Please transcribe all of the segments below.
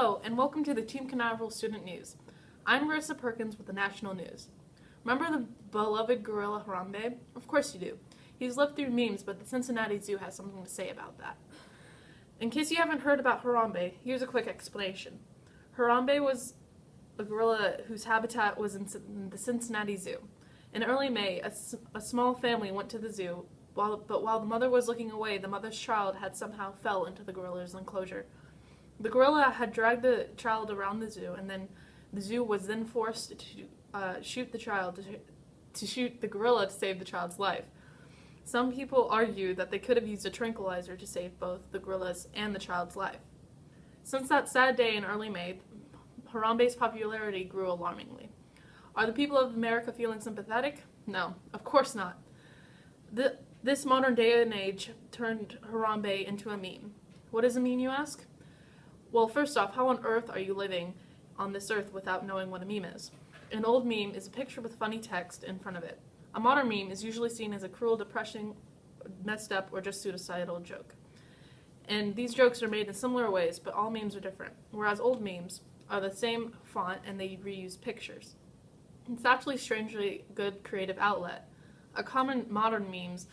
Hello, and welcome to the Team Canaveral Student News. I'm Marissa Perkins with the National News. Remember the beloved gorilla Harambe? Of course you do. He's lived through memes, but the Cincinnati Zoo has something to say about that. In case you haven't heard about Harambe, here's a quick explanation. Harambe was a gorilla whose habitat was in the Cincinnati Zoo. In early May, a small family went to the zoo, but while the mother was looking away, the mother's child had somehow fell into the gorilla's enclosure. The gorilla had dragged the child around the zoo, and then the zoo was then forced to shoot the gorilla to save the child's life. Some people argue that they could have used a tranquilizer to save both the gorilla's and the child's life. Since that sad day in early May, Harambe's popularity grew alarmingly. Are the people of America feeling sympathetic? No, of course not. This modern day and age turned Harambe into a meme. What is a meme, you ask? Well, first off, how on earth are you living on this earth without knowing what a meme is? An old meme is a picture with funny text in front of it. A modern meme is usually seen as a cruel, depressing, messed up, or just suicidal joke. And these jokes are made in similar ways, but all memes are different, whereas old memes are the same font and they reuse pictures. It's actually a strangely good creative outlet. A common modern memes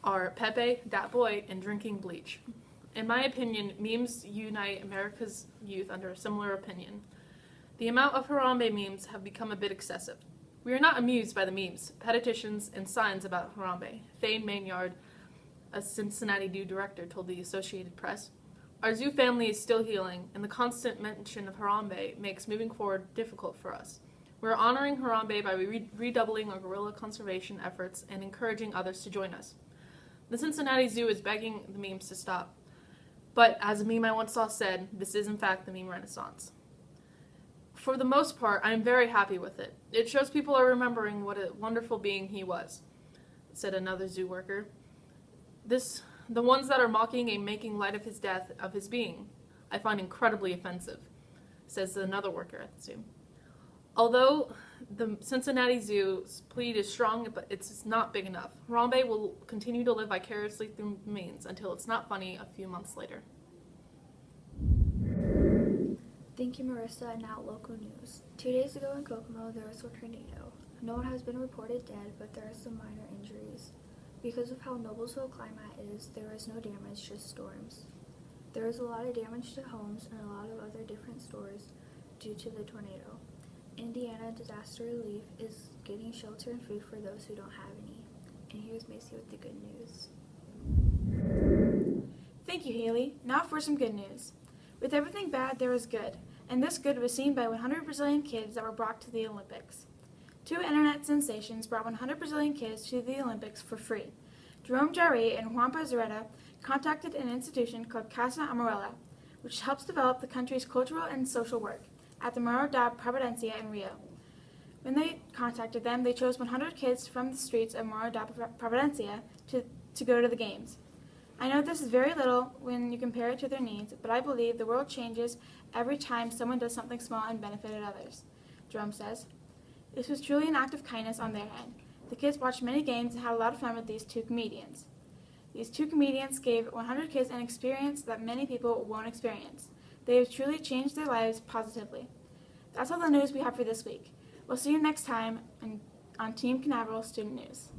are Pepe, Dat Boy, and drinking bleach. In my opinion, memes unite America's youth under a similar opinion. The amount of Harambe memes have become a bit excessive. We are not amused by the memes, petitions, and signs about Harambe. Thane Maynard, a Cincinnati Zoo director, told the Associated Press, "Our zoo family is still healing, and the constant mention of Harambe makes moving forward difficult for us. We're honoring Harambe by redoubling our gorilla conservation efforts and encouraging others to join us." The Cincinnati Zoo is begging the memes to stop. But, as a meme I once saw said, this is in fact the meme renaissance. For the most part, I am very happy with it. It shows people are remembering what a wonderful being he was, said another zoo worker. The ones that are mocking and making light of his death, of his being, I find incredibly offensive, says another worker at the zoo. Although the Cincinnati Zoo's plea is strong, but it's not big enough. Harambe will continue to live vicariously through memes until it's not funny a few months later. Thank you, Marissa, and now local news. 2 days ago in Kokomo, there was a tornado. No one has been reported dead, but there are some minor injuries. Because of how Noblesville climate is, there is no damage, just storms. There is a lot of damage to homes and a lot of other different stores due to the tornado. Indiana Disaster Relief is getting shelter and food for those who don't have any. And here's Macy with the good news. Thank you, Haley. Now for some good news. With everything bad, there was good. And this good was seen by 100 Brazilian kids that were brought to the Olympics. 2 internet sensations brought 100 Brazilian kids to the Olympics for free. Jerome Jarry and Juan Pazaretta contacted an institution called Casa Amarela, which helps develop the country's cultural and social work, at the Morro da Providencia in Rio. When they contacted them, they chose 100 kids from the streets of Morro da Providencia to go to the games. I know this is very little when you compare it to their needs, but I believe the world changes every time someone does something small and benefited others, Jerome says. This was truly an act of kindness on their end. The kids watched many games and had a lot of fun with these 2 comedians. These 2 comedians gave 100 kids an experience that many people won't experience. They have truly changed their lives positively. That's all the news we have for this week. We'll see you next time on Team Canaveral Student News.